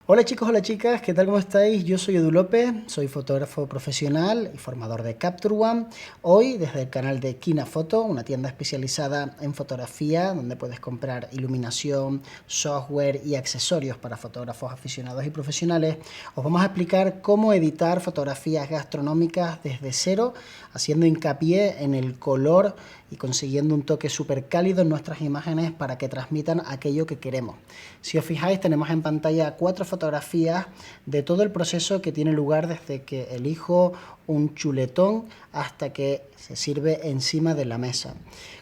Hola chicos, hola chicas, ¿qué tal? ¿Cómo estáis? Yo soy Edu López, soy fotógrafo profesional y formador de Capture One. Hoy desde el canal de Kina Foto, una tienda especializada en fotografía donde puedes comprar iluminación, software y accesorios para fotógrafos aficionados y profesionales, os vamos a explicar cómo editar fotografías gastronómicas desde cero, haciendo hincapié en el color y consiguiendo un toque súper cálido en nuestras imágenes para que transmitan aquello que queremos. Si os fijáis, tenemos en pantalla 4 fotografías de todo el proceso que tiene lugar desde que elijo un chuletón hasta que se sirve encima de la mesa.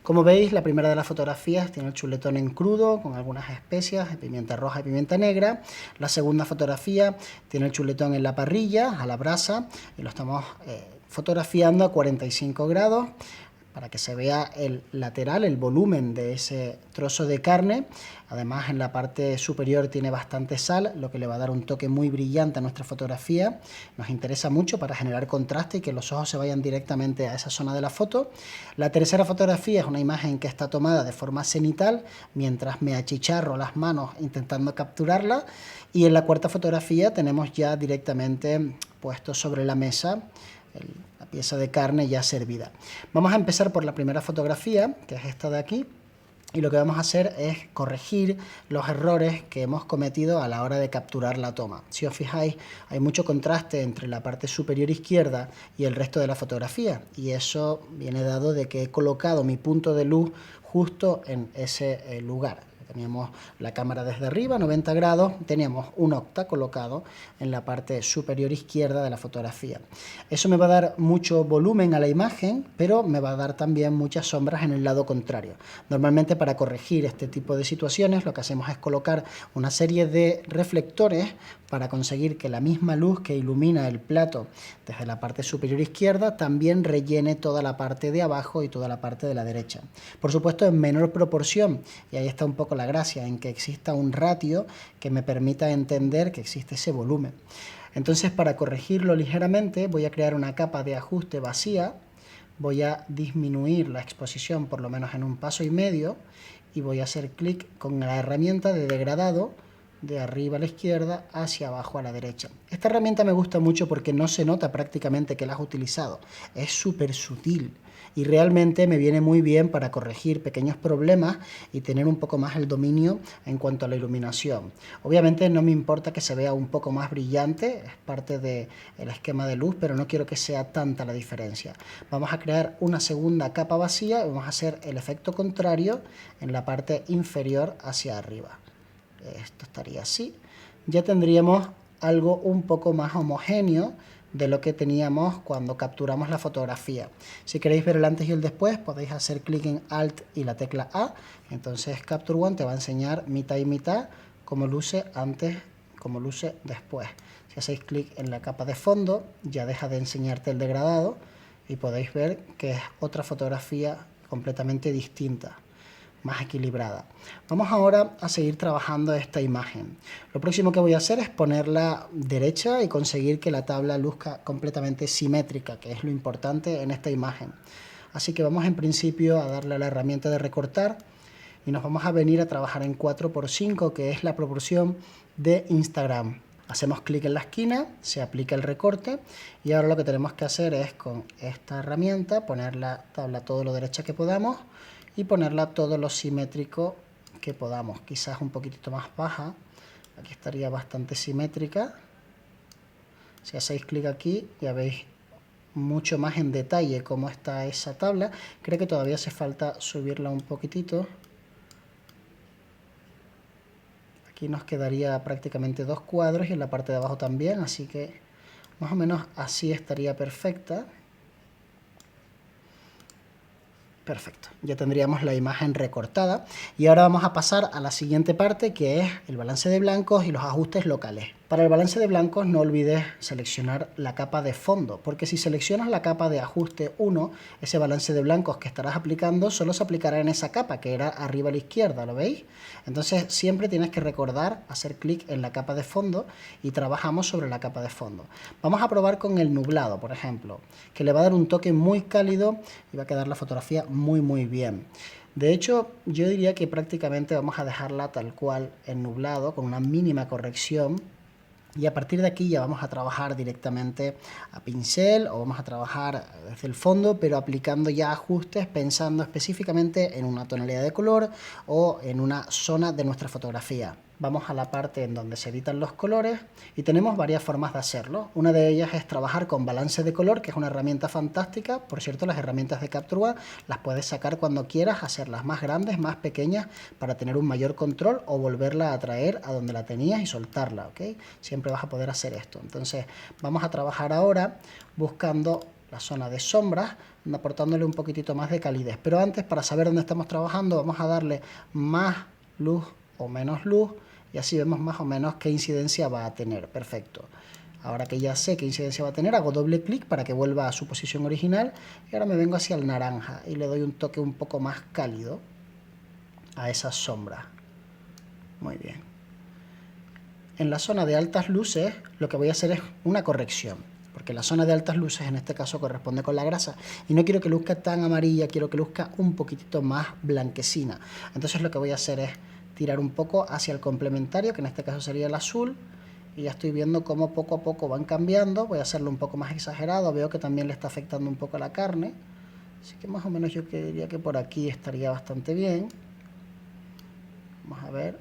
Como veis, la primera de las fotografías tiene el chuletón en crudo con algunas especias, pimienta roja y pimienta negra. La segunda fotografía tiene el chuletón en la parrilla, a la brasa, y lo estamos fotografiando a 45 grados para que se vea el lateral, el volumen de ese trozo de carne. Además, en la parte superior tiene bastante sal, lo que le va a dar un toque muy brillante a nuestra fotografía. Nos interesa mucho para generar contraste y que los ojos se vayan directamente a esa zona de la foto. La tercera fotografía es una imagen que está tomada de forma cenital, mientras me achicharro las manos intentando capturarla. Y en la cuarta fotografía tenemos ya directamente puesto sobre la mesa la pieza de carne ya servida. Vamos a empezar por la primera fotografía, que es esta de aquí, y lo que vamos a hacer es corregir los errores que hemos cometido a la hora de capturar la toma. Si os fijáis, hay mucho contraste entre la parte superior izquierda y el resto de la fotografía, y eso viene dado de que he colocado mi punto de luz justo en ese lugar. Teníamos la cámara desde arriba, 90 grados, teníamos un octa colocado en la parte superior izquierda de la fotografía. Eso me va a dar mucho volumen a la imagen, pero me va a dar también muchas sombras en el lado contrario. Normalmente, para corregir este tipo de situaciones, lo que hacemos es colocar una serie de reflectores para conseguir que la misma luz que ilumina el plato desde la parte superior izquierda también rellene toda la parte de abajo y toda la parte de la derecha. Por supuesto, en menor proporción, y ahí está un poco la gracia, en que exista un ratio que me permita entender que existe ese volumen. Entonces, para corregirlo ligeramente, voy a crear una capa de ajuste vacía, voy a disminuir la exposición por lo menos en 1,5 pasos y voy a hacer clic con la herramienta de degradado de arriba a la izquierda hacia abajo a la derecha. Esta herramienta me gusta mucho porque no se nota prácticamente que la has utilizado, es súper sutil y realmente me viene muy bien para corregir pequeños problemas y tener un poco más el dominio en cuanto a la iluminación. Obviamente no me importa que se vea un poco más brillante, es parte del esquema de luz, pero no quiero que sea tanta la diferencia. Vamos a crear una segunda capa vacía y vamos a hacer el efecto contrario en la parte inferior hacia arriba. Esto estaría así. Ya tendríamos algo un poco más homogéneo de lo que teníamos cuando capturamos la fotografía. Si queréis ver el antes y el después, podéis hacer clic en Alt y la tecla A. Entonces Capture One te va a enseñar mitad y mitad cómo luce antes, cómo luce después. Si hacéis clic en la capa de fondo, ya deja de enseñarte el degradado y podéis ver que es otra fotografía completamente distinta, más equilibrada. Vamos ahora a seguir trabajando esta imagen. Lo próximo que voy a hacer es ponerla derecha y conseguir que la tabla luzca completamente simétrica, que es lo importante en esta imagen. Así que vamos en principio a darle a la herramienta de recortar y nos vamos a venir a trabajar en 4:5, que es la proporción de Instagram. Hacemos clic en la esquina, se aplica el recorte y ahora lo que tenemos que hacer es con esta herramienta poner la tabla todo lo derecha que podamos y ponerla todo lo simétrico que podamos, quizás un poquitito más baja. Aquí estaría bastante simétrica. Si hacéis clic aquí ya veis mucho más en detalle cómo está esa tabla. Creo que todavía hace falta subirla un poquitito. Aquí nos quedaría prácticamente 2 cuadros y en la parte de abajo también, así que más o menos así estaría perfecta. Perfecto, ya tendríamos la imagen recortada y ahora vamos a pasar a la siguiente parte, que es el balance de blancos y los ajustes locales. Para el balance de blancos no olvides seleccionar la capa de fondo, porque si seleccionas la capa de ajuste 1, ese balance de blancos que estarás aplicando solo se aplicará en esa capa que era arriba a la izquierda, ¿lo veis? Entonces siempre tienes que recordar hacer clic en la capa de fondo y trabajamos sobre la capa de fondo. Vamos a probar con el nublado, por ejemplo, que le va a dar un toque muy cálido y va a quedar la fotografía muy bien. De hecho, yo diría que prácticamente vamos a dejarla tal cual en nublado, con una mínima corrección. Y a partir de aquí ya vamos a trabajar directamente a pincel o vamos a trabajar desde el fondo, pero aplicando ya ajustes pensando específicamente en una tonalidad de color o en una zona de nuestra fotografía. Vamos a la parte en donde se editan los colores y tenemos varias formas de hacerlo. Una de ellas es trabajar con balance de color, que es una herramienta fantástica. Por cierto, las herramientas de Capture One las puedes sacar cuando quieras, hacerlas más grandes, más pequeñas, para tener un mayor control o volverla a traer a donde la tenías y soltarla, ¿ok? Siempre vas a poder hacer esto. Entonces vamos a trabajar ahora buscando la zona de sombras, aportándole un poquitito más de calidez. Pero antes, para saber dónde estamos trabajando, vamos a darle más luz o menos luz y así vemos más o menos qué incidencia va a tener. Perfecto. Ahora que ya sé qué incidencia va a tener, hago doble clic para que vuelva a su posición original y ahora me vengo hacia el naranja y le doy un toque un poco más cálido a esas sombras. Muy bien. En la zona de altas luces lo que voy a hacer es una corrección, porque la zona de altas luces en este caso corresponde con la grasa y no quiero que luzca tan amarilla, quiero que luzca un poquitito más blanquecina. Entonces lo que voy a hacer es tirar un poco hacia el complementario, que en este caso sería el azul, y ya estoy viendo cómo poco a poco van cambiando. Voy a hacerlo un poco más exagerado, veo que también le está afectando un poco a la carne, así que más o menos yo diría que por aquí estaría bastante bien. Vamos a ver,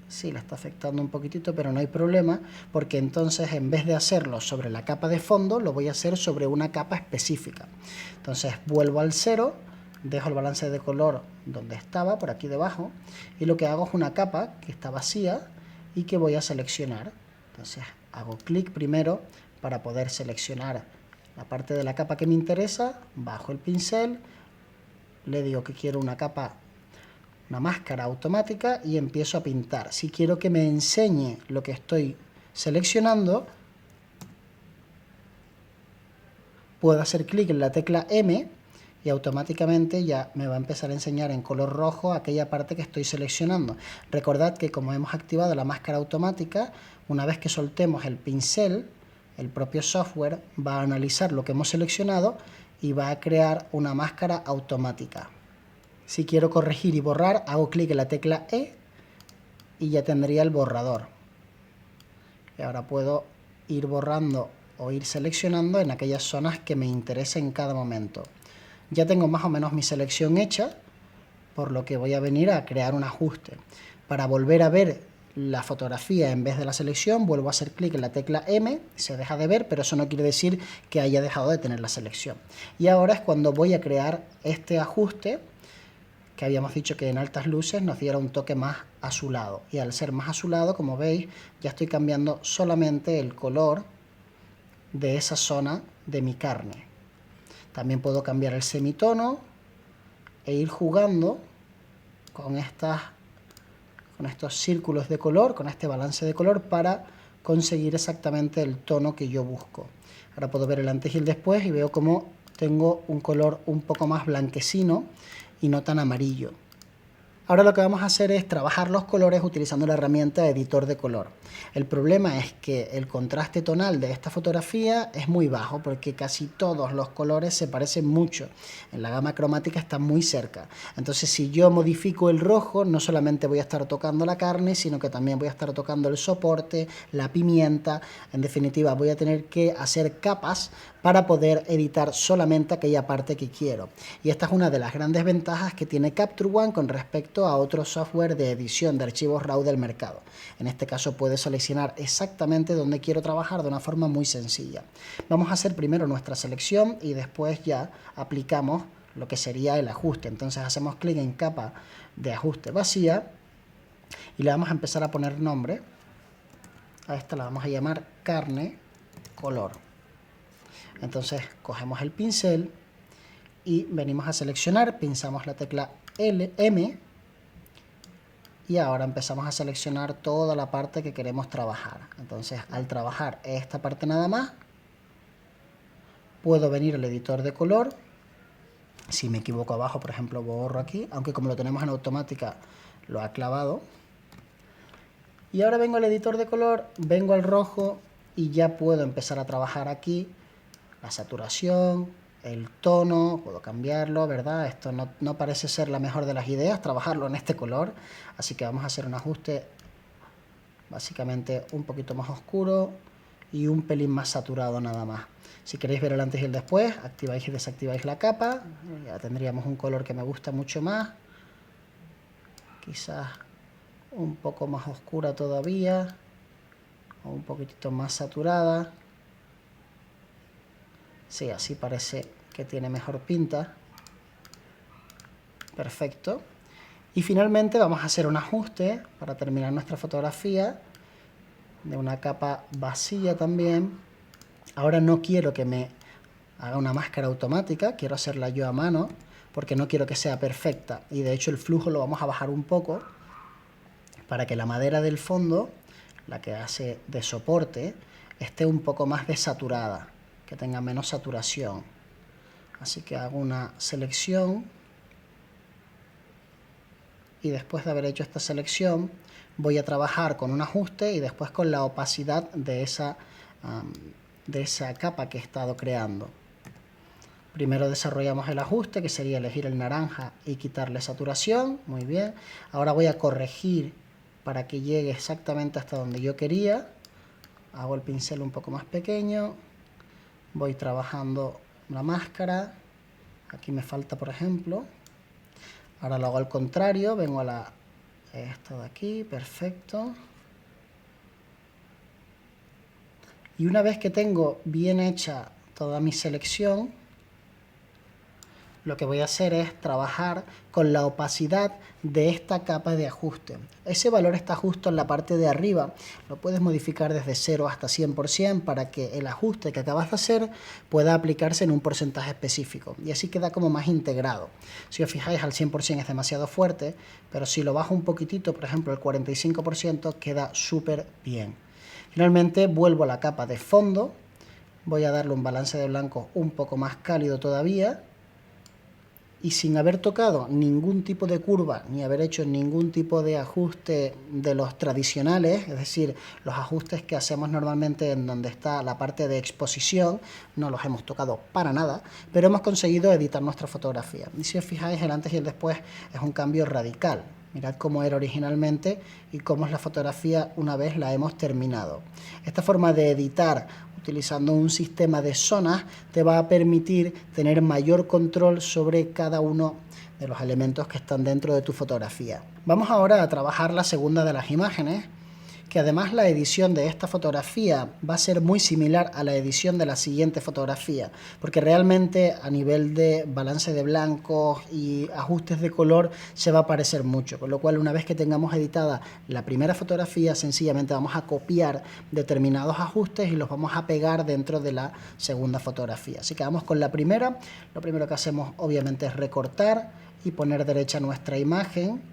sí, le está afectando un poquitito, pero no hay problema, porque entonces en vez de hacerlo sobre la capa de fondo, lo voy a hacer sobre una capa específica. Entonces vuelvo al 0, dejo el balance de color donde estaba, por aquí debajo, y lo que hago es una capa que está vacía y que voy a seleccionar. Entonces hago clic primero para poder seleccionar la parte de la capa que me interesa, bajo el pincel, le digo que quiero una capa, una máscara automática y empiezo a pintar. Si quiero que me enseñe lo que estoy seleccionando, puedo hacer clic en la tecla M y automáticamente ya me va a empezar a enseñar en color rojo aquella parte que estoy seleccionando. Recordad que como hemos activado la máscara automática, una vez que soltemos el pincel, el propio software va a analizar lo que hemos seleccionado y va a crear una máscara automática. Si quiero corregir y borrar, hago clic en la tecla E y ya tendría el borrador. Y ahora puedo ir borrando o ir seleccionando en aquellas zonas que me interesen en cada momento. Ya tengo más o menos mi selección hecha, por lo que voy a venir a crear un ajuste. Para volver a ver la fotografía en vez de la selección, vuelvo a hacer clic en la tecla M, se deja de ver, pero eso no quiere decir que haya dejado de tener la selección. Y ahora es cuando voy a crear este ajuste, que habíamos dicho que en altas luces nos diera un toque más azulado. Y al ser más azulado, como veis, ya estoy cambiando solamente el color de esa zona de mi carne. También puedo cambiar el semitono e ir jugando con estos círculos de color, con este balance de color, para conseguir exactamente el tono que yo busco. Ahora puedo ver el antes y el después y veo como tengo un color un poco más blanquecino y no tan amarillo. Ahora lo que vamos a hacer es trabajar los colores utilizando la herramienta editor de color. El problema es que el contraste tonal de esta fotografía es muy bajo porque casi todos los colores se parecen mucho. En la gama cromática están muy cerca. Entonces si yo modifico el rojo, no solamente voy a estar tocando la carne, sino que también voy a estar tocando el soporte, la pimienta. En definitiva, voy a tener que hacer capas para poder editar solamente aquella parte que quiero. Y esta es una de las grandes ventajas que tiene Capture One con respecto a otros software de edición de archivos RAW del mercado. En este caso puedo seleccionar exactamente donde quiero trabajar de una forma muy sencilla. Vamos a hacer primero nuestra selección y después ya aplicamos lo que sería el ajuste. Entonces hacemos clic en capa de ajuste vacía y le vamos a empezar a poner nombre. A esta la vamos a llamar carne color. Entonces cogemos el pincel y venimos a seleccionar, pinzamos la tecla M y ahora empezamos a seleccionar toda la parte que queremos trabajar. Entonces al trabajar esta parte nada más, puedo venir al editor de color. Si me equivoco abajo, por ejemplo, borro aquí, aunque como lo tenemos en automática lo ha clavado. Y ahora vengo al editor de color, vengo al rojo y ya puedo empezar a trabajar aquí la saturación, el tono, puedo cambiarlo, ¿verdad? Esto no parece ser la mejor de las ideas, trabajarlo en este color, así que vamos a hacer un ajuste Básicamente un poquito más oscuro y un pelín más saturado nada más. Si queréis ver el antes y el después, activáis y desactiváis la capa. Ya tendríamos un color que me gusta mucho más. Quizás un poco más oscura todavía, o un poquitito más saturada. Sí, así parece que tiene mejor pinta. Perfecto. Y finalmente vamos a hacer un ajuste para terminar nuestra fotografía de una capa vacía también. Ahora no quiero que me haga una máscara automática, quiero hacerla yo a mano porque no quiero que sea perfecta, y de hecho el flujo lo vamos a bajar un poco para que la madera del fondo, la que hace de soporte, esté un poco más desaturada, que tenga menos saturación. Así que hago una selección y después de haber hecho esta selección voy a trabajar con un ajuste y después con la opacidad de esa capa que he estado creando. Primero desarrollamos el ajuste, que sería elegir el naranja y quitarle saturación. Muy bien. Ahora voy a corregir para que llegue exactamente hasta donde yo quería. Hago el pincel un poco más pequeño. Voy trabajando la máscara. Aquí me falta, por ejemplo. Ahora lo hago al contrario. Vengo a esta de aquí. Perfecto. Y una vez que tengo bien hecha toda mi selección, lo que voy a hacer es trabajar con la opacidad de esta capa de ajuste. Ese valor está justo en la parte de arriba. Lo puedes modificar desde 0 hasta 100% para que el ajuste que acabas de hacer pueda aplicarse en un porcentaje específico. Y así queda como más integrado. Si os fijáis, al 100% es demasiado fuerte, pero si lo bajo un poquitito, por ejemplo el 45%, queda súper bien. Finalmente vuelvo a la capa de fondo. Voy a darle un balance de blanco un poco más cálido todavía. Y sin haber tocado ningún tipo de curva, ni haber hecho ningún tipo de ajuste de los tradicionales, es decir, los ajustes que hacemos normalmente en donde está la parte de exposición, no los hemos tocado para nada, pero hemos conseguido editar nuestra fotografía. Y si os fijáis, el antes y el después es un cambio radical. Mirad cómo era originalmente y cómo es la fotografía una vez la hemos terminado. Esta forma de editar utilizando un sistema de zonas te va a permitir tener mayor control sobre cada uno de los elementos que están dentro de tu fotografía. Vamos ahora a trabajar la segunda de las imágenes, que además la edición de esta fotografía va a ser muy similar a la edición de la siguiente fotografía, porque realmente a nivel de balance de blancos y ajustes de color se va a parecer mucho, con lo cual una vez que tengamos editada la primera fotografía, sencillamente vamos a copiar determinados ajustes y los vamos a pegar dentro de la segunda fotografía. Así que vamos con la primera. Lo primero que hacemos obviamente es recortar y poner derecha nuestra imagen.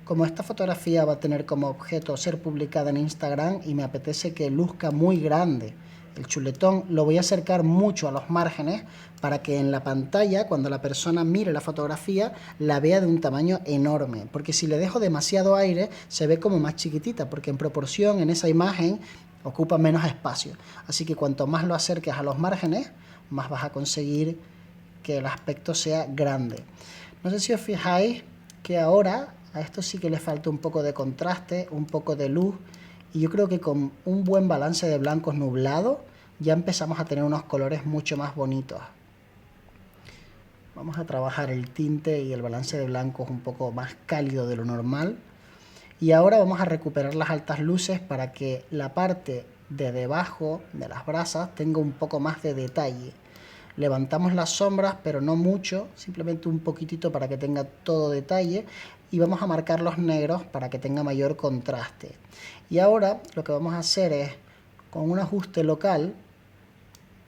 Como esta fotografía va a tener como objeto ser publicada en Instagram y me apetece que luzca muy grande el chuletón, lo voy a acercar mucho a los márgenes para que en la pantalla, cuando la persona mire la fotografía, la vea de un tamaño enorme. Porque si le dejo demasiado aire, se ve como más chiquitita, porque en proporción en esa imagen ocupa menos espacio. Así que cuanto más lo acerques a los márgenes, más vas a conseguir que el aspecto sea grande. No sé si os fijáis que ahora a esto sí que le falta un poco de contraste, un poco de luz, y yo creo que con un buen balance de blancos nublados ya empezamos a tener unos colores mucho más bonitos. Vamos a trabajar el tinte y el balance de blancos un poco más cálido de lo normal. Y ahora vamos a recuperar las altas luces para que la parte de debajo de las brasas tenga un poco más de detalle. Levantamos las sombras, pero no mucho, simplemente un poquitito para que tenga todo detalle, y vamos a marcar los negros para que tenga mayor contraste. Y ahora lo que vamos a hacer es, con un ajuste local,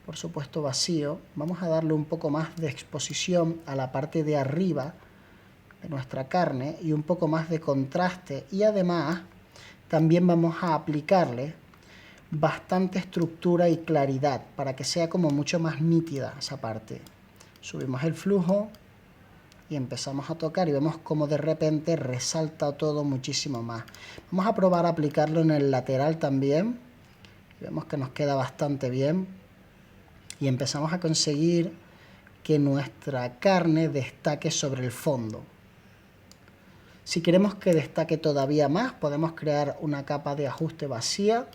por supuesto vacío, vamos a darle un poco más de exposición a la parte de arriba de nuestra carne y un poco más de contraste, y además también vamos a aplicarle bastante estructura y claridad para que sea como mucho más nítida esa parte. Subimos el flujo y empezamos a tocar y vemos como de repente resalta todo muchísimo más. Vamos a probar a aplicarlo en el lateral también. Vemos que nos queda bastante bien y empezamos a conseguir que nuestra carne destaque sobre el fondo. Si queremos que destaque todavía más, podemos crear una capa de ajuste vacía,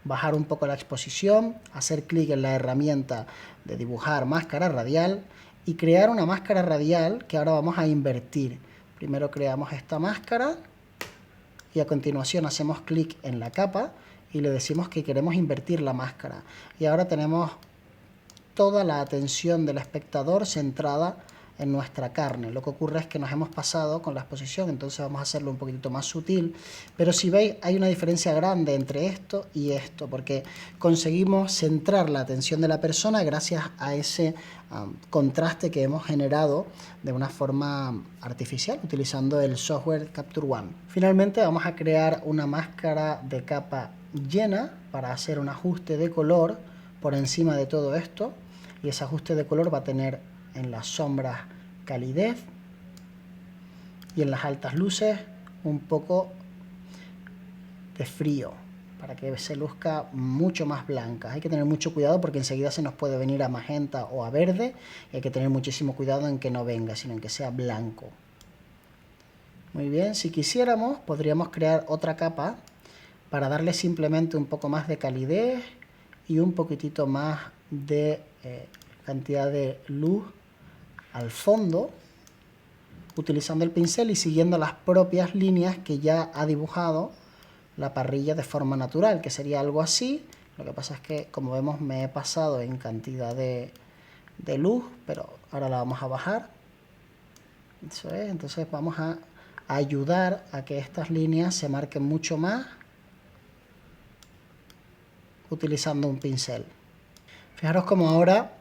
bajar un poco la exposición, hacer clic en la herramienta de dibujar máscara radial y crear una máscara radial que ahora vamos a invertir. Primero creamos esta máscara y a continuación hacemos clic en la capa y le decimos que queremos invertir la máscara. Y ahora tenemos toda la atención del espectador centrada en nuestra carne. Lo que ocurre es que nos hemos pasado con la exposición, entonces vamos a hacerlo un poquito más sutil, pero si veis hay una diferencia grande entre esto y esto, porque conseguimos centrar la atención de la persona gracias a ese contraste que hemos generado de una forma artificial utilizando el software Capture One. Finalmente vamos a crear una máscara de capa llena para hacer un ajuste de color por encima de todo esto, y ese ajuste de color va a tener en las sombras calidez y en las altas luces un poco de frío para que se luzca mucho más blanca. Hay que tener mucho cuidado porque enseguida se nos puede venir a magenta o a verde y hay que tener muchísimo cuidado en que no venga, sino en que sea blanco. Muy bien, si quisiéramos podríamos crear otra capa para darle simplemente un poco más de calidez y un poquitito más de cantidad de luz al fondo, utilizando el pincel y siguiendo las propias líneas que ya ha dibujado la parrilla de forma natural, que sería algo así. Lo que pasa es que, como vemos, me he pasado en cantidad de luz, pero ahora la vamos a bajar. Eso es, entonces vamos a ayudar a que estas líneas se marquen mucho más utilizando un pincel. Fijaros como ahora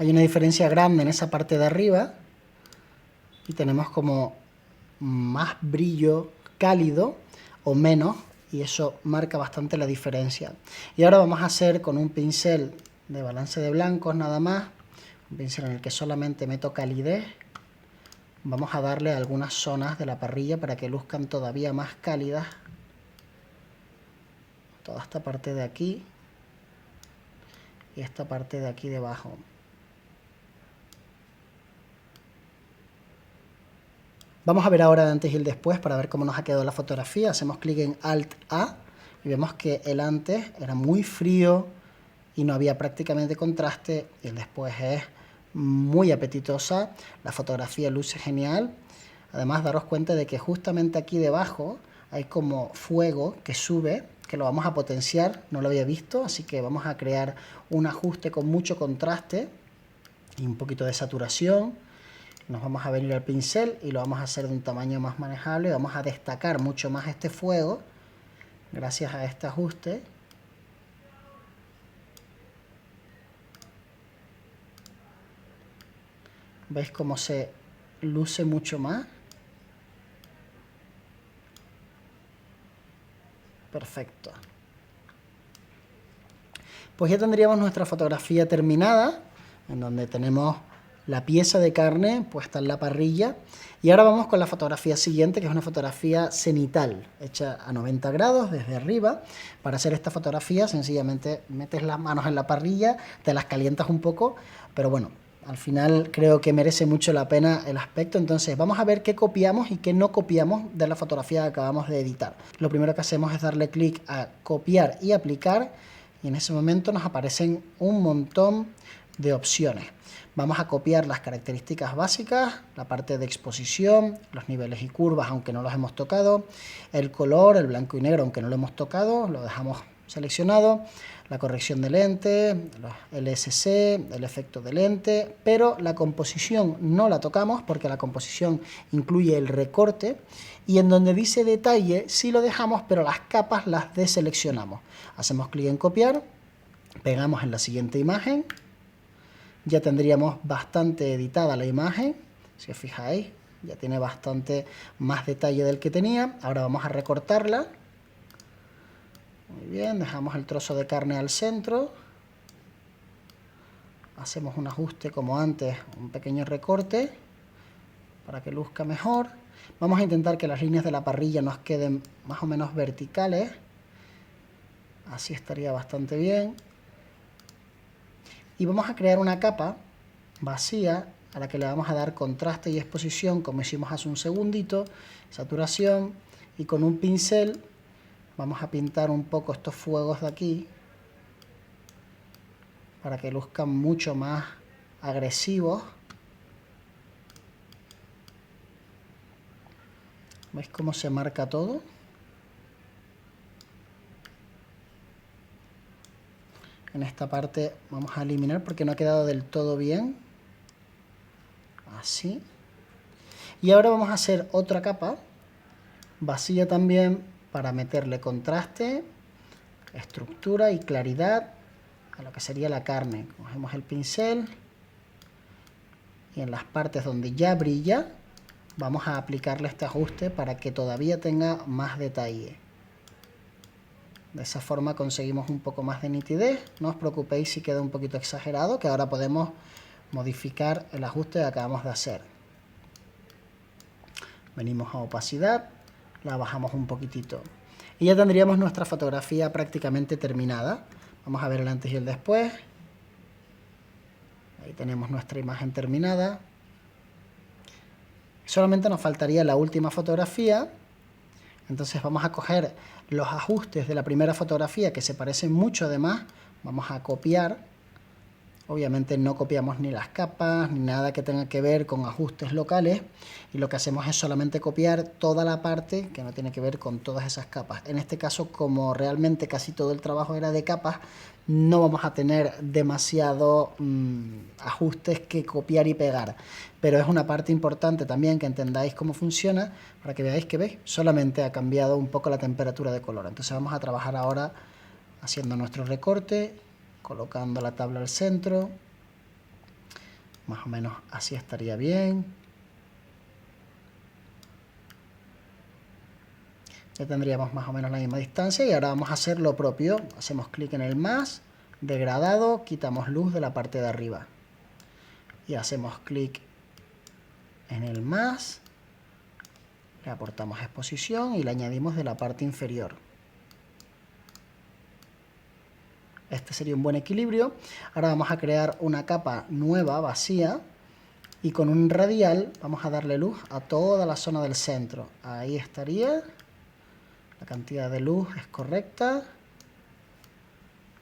hay una diferencia grande en esa parte de arriba y tenemos como más brillo cálido o menos, y eso marca bastante la diferencia. Y ahora vamos a hacer con un pincel de balance de blancos nada más, un pincel en el que solamente meto calidez, vamos a darle a algunas zonas de la parrilla para que luzcan todavía más cálidas. Toda esta parte de aquí y esta parte de aquí debajo. Vamos a ver ahora el antes y el después para ver cómo nos ha quedado la fotografía. Hacemos clic en Alt A y vemos que el antes era muy frío y no había prácticamente contraste, y el después es muy apetitosa. La fotografía luce genial. Además, daros cuenta de que justamente aquí debajo hay como fuego que sube, que lo vamos a potenciar, no lo había visto, así que vamos a crear un ajuste con mucho contraste y un poquito de saturación. Nos vamos a venir al pincel y lo vamos a hacer de un tamaño más manejable. Vamos a destacar mucho más este fuego gracias a este ajuste. ¿Veis cómo se luce mucho más? Perfecto. Pues ya tendríamos nuestra fotografía terminada, en donde tenemos la pieza de carne puesta en la parrilla. Y ahora vamos con la fotografía siguiente, que es una fotografía cenital, hecha a 90 grados desde arriba. Para hacer esta fotografía sencillamente metes las manos en la parrilla, te las calientas un poco, pero bueno, al final creo que merece mucho la pena el aspecto. Entonces vamos a ver qué copiamos y qué no copiamos de la fotografía que acabamos de editar. Lo primero que hacemos es darle clic a copiar y aplicar, y en ese momento nos aparecen un montón de opciones. Vamos a copiar las características básicas, la parte de exposición, los niveles y curvas, aunque no los hemos tocado, el color, el blanco y negro, aunque no lo hemos tocado, lo dejamos seleccionado, la corrección de lente, los LSC, el efecto de lente, pero la composición no la tocamos porque la composición incluye el recorte, y en donde dice detalle sí lo dejamos, pero las capas las deseleccionamos. Hacemos clic en copiar, pegamos en la siguiente imagen. Ya tendríamos bastante editada la imagen, si os fijáis, ya tiene bastante más detalle del que tenía. Ahora vamos a recortarla. Muy bien, dejamos el trozo de carne al centro. Hacemos un ajuste como antes, un pequeño recorte para que luzca mejor. Vamos a intentar que las líneas de la parrilla nos queden más o menos verticales. Así estaría bastante bien. Y vamos a crear una capa vacía a la que le vamos a dar contraste y exposición como hicimos hace un segundito, saturación, y con un pincel vamos a pintar un poco estos fuegos de aquí para que luzcan mucho más agresivos. ¿Veis cómo se marca todo? En esta parte vamos a eliminar porque no ha quedado del todo bien. Así. Y ahora vamos a hacer otra capa vacía también para meterle contraste, estructura y claridad a lo que sería la carne. Cogemos el pincel y en las partes donde ya brilla vamos a aplicarle este ajuste para que todavía tenga más detalle. De esa forma conseguimos un poco más de nitidez. No os preocupéis si queda un poquito exagerado, que ahora podemos modificar el ajuste que acabamos de hacer. Venimos a opacidad, la bajamos un poquitito y ya tendríamos nuestra fotografía prácticamente terminada. Vamos a ver el antes y el después. Ahí tenemos nuestra imagen terminada. Solamente nos faltaría la última fotografía. Entonces vamos a coger los ajustes de la primera fotografía que se parecen mucho, además vamos a copiar. Obviamente no copiamos ni las capas ni nada que tenga que ver con ajustes locales, y lo que hacemos es solamente copiar toda la parte que no tiene que ver con todas esas capas. En este caso, como realmente casi todo el trabajo era de capas, no vamos a tener demasiado ajustes que copiar y pegar, pero es una parte importante también que entendáis cómo funciona, para que veáis que, ¿veis?, solamente ha cambiado un poco la temperatura de color. Entonces vamos a trabajar ahora haciendo nuestro recorte, colocando la tabla al centro, más o menos así estaría bien. Ya tendríamos más o menos la misma distancia y ahora vamos a hacer lo propio. Hacemos clic en el más, degradado, quitamos luz de la parte de arriba. Y hacemos clic en el más, le aportamos exposición y le añadimos de la parte inferior. Este sería un buen equilibrio. Ahora vamos a crear una capa nueva, vacía, y con un radial vamos a darle luz a toda la zona del centro. Ahí estaría. La cantidad de luz es correcta.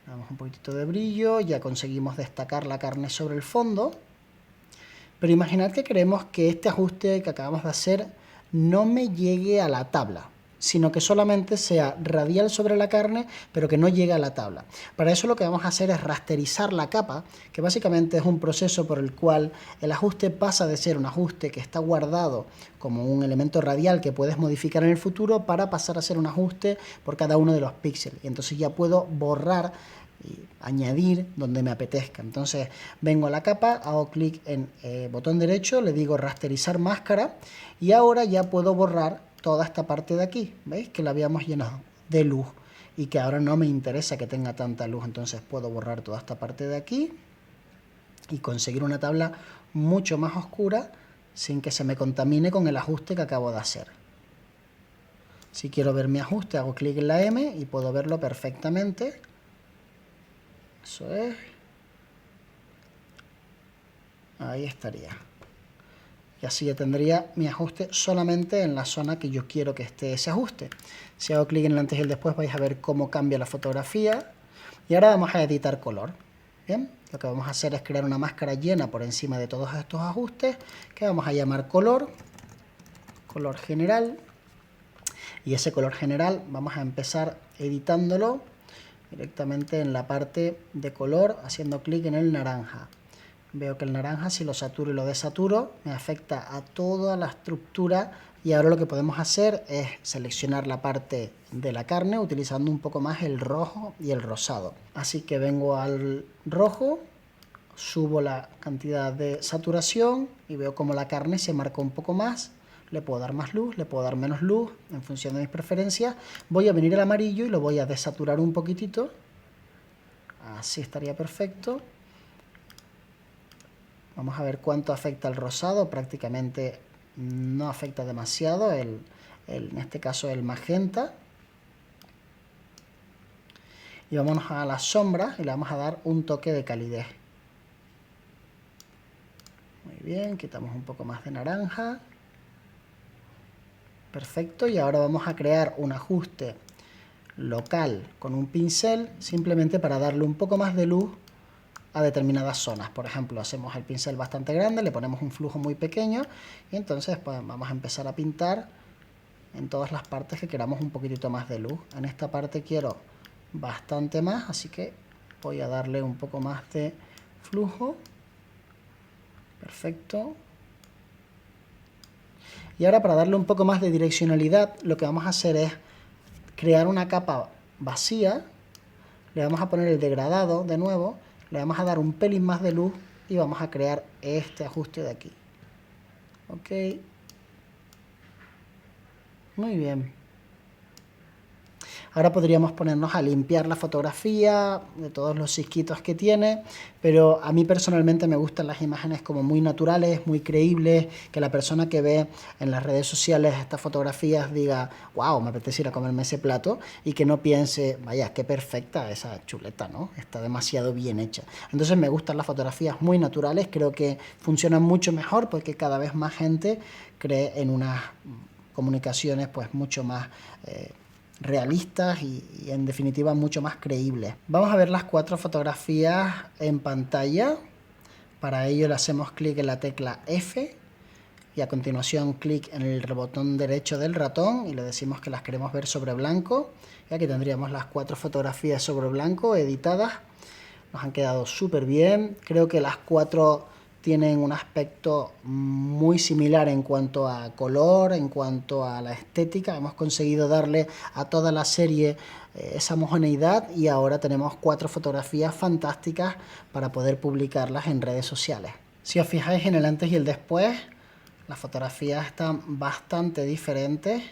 Damos un poquitito de brillo, ya conseguimos destacar la carne sobre el fondo. Pero imaginad que queremos que este ajuste que acabamos de hacer no me llegue a la tabla, sino que solamente sea radial sobre la carne, pero que no llegue a la tabla. Para eso lo que vamos a hacer es rasterizar la capa, que básicamente es un proceso por el cual el ajuste pasa de ser un ajuste que está guardado como un elemento radial que puedes modificar en el futuro, para pasar a ser un ajuste por cada uno de los píxeles. Y entonces ya puedo borrar y añadir donde me apetezca. Entonces vengo a la capa, hago clic en botón derecho, le digo rasterizar máscara, y ahora ya puedo borrar toda esta parte de aquí. ¿Veis? Que la habíamos llenado de luz y que ahora no me interesa que tenga tanta luz. Entonces puedo borrar toda esta parte de aquí y conseguir una tabla mucho más oscura sin que se me contamine con el ajuste que acabo de hacer. Si quiero ver mi ajuste, hago clic en la M y puedo verlo perfectamente. Eso es. Ahí estaría. Y así ya tendría mi ajuste solamente en la zona que yo quiero que esté ese ajuste. Si hago clic en el antes y el después, vais a ver cómo cambia la fotografía. Y ahora vamos a editar color. Bien, lo que vamos a hacer es crear una máscara llena por encima de todos estos ajustes, que vamos a llamar color, color general. Y ese color general vamos a empezar editándolo directamente en la parte de color, haciendo clic en el naranja. Veo que el naranja, si lo saturo y lo desaturo, me afecta a toda la estructura, y ahora lo que podemos hacer es seleccionar la parte de la carne utilizando un poco más el rojo y el rosado. Así que vengo al rojo, subo la cantidad de saturación y veo como la carne se marca un poco más. Le puedo dar más luz, le puedo dar menos luz, en función de mis preferencias. Voy a venir al amarillo y lo voy a desaturar un poquitito. Así estaría perfecto. Vamos a ver cuánto afecta el rosado. Prácticamente no afecta demasiado, en este caso el magenta. Y vámonos a las sombras y le vamos a dar un toque de calidez. Muy bien, quitamos un poco más de naranja. Perfecto, y ahora vamos a crear un ajuste local con un pincel, simplemente para darle un poco más de luz a determinadas zonas. Por ejemplo, hacemos el pincel bastante grande, le ponemos un flujo muy pequeño y entonces pues, vamos a empezar a pintar en todas las partes que queramos un poquitito más de luz. En esta parte quiero bastante más, así que voy a darle un poco más de flujo. Perfecto. Y ahora, para darle un poco más de direccionalidad, lo que vamos a hacer es crear una capa vacía. Le vamos a poner el degradado de nuevo, le vamos a dar un pelín más de luz y vamos a crear este ajuste de aquí. Ok. Muy bien. Ahora podríamos ponernos a limpiar la fotografía de todos los cisquitos que tiene, pero a mí personalmente me gustan las imágenes como muy naturales, muy creíbles, que la persona que ve en las redes sociales estas fotografías diga, wow, me apetece ir a comerme ese plato, y que no piense, vaya, qué perfecta esa chuleta, ¿no? Está demasiado bien hecha. Entonces me gustan las fotografías muy naturales, creo que funcionan mucho mejor porque cada vez más gente cree en unas comunicaciones pues mucho más realistas y en definitiva mucho más creíbles. Vamos a ver las 4 fotografías en pantalla. Para ello le hacemos clic en la tecla F y a continuación clic en el botón derecho del ratón y le decimos que las queremos ver sobre blanco. Y aquí tendríamos las 4 fotografías sobre blanco editadas. Nos han quedado súper bien. Creo que las 4 tienen un aspecto muy similar en cuanto a color, en cuanto a la estética. Hemos conseguido darle a toda la serie esa homogeneidad y ahora tenemos 4 fotografías fantásticas para poder publicarlas en redes sociales. Si os fijáis en el antes y el después, las fotografías están bastante diferentes.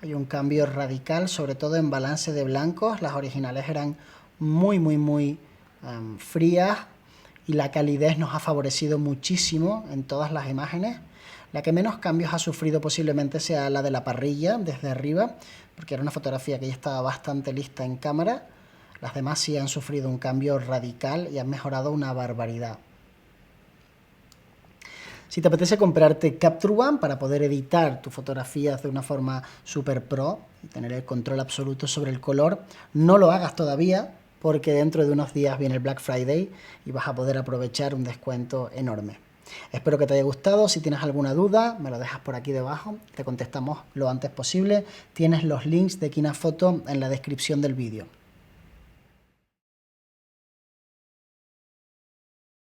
Hay un cambio radical, sobre todo en balance de blancos. Las originales eran muy frías y la calidez nos ha favorecido muchísimo en todas las imágenes. La que menos cambios ha sufrido posiblemente sea la de la parrilla desde arriba, porque era una fotografía que ya estaba bastante lista en cámara. Las demás sí han sufrido un cambio radical y han mejorado una barbaridad. Si te apetece comprarte Capture One para poder editar tus fotografías de una forma super pro y tener el control absoluto sobre el color, no lo hagas todavía porque dentro de unos días viene el Black Friday y vas a poder aprovechar un descuento enorme. Espero que te haya gustado. Si tienes alguna duda, me lo dejas por aquí debajo, te contestamos lo antes posible. Tienes los links de KinaFoto en la descripción del vídeo.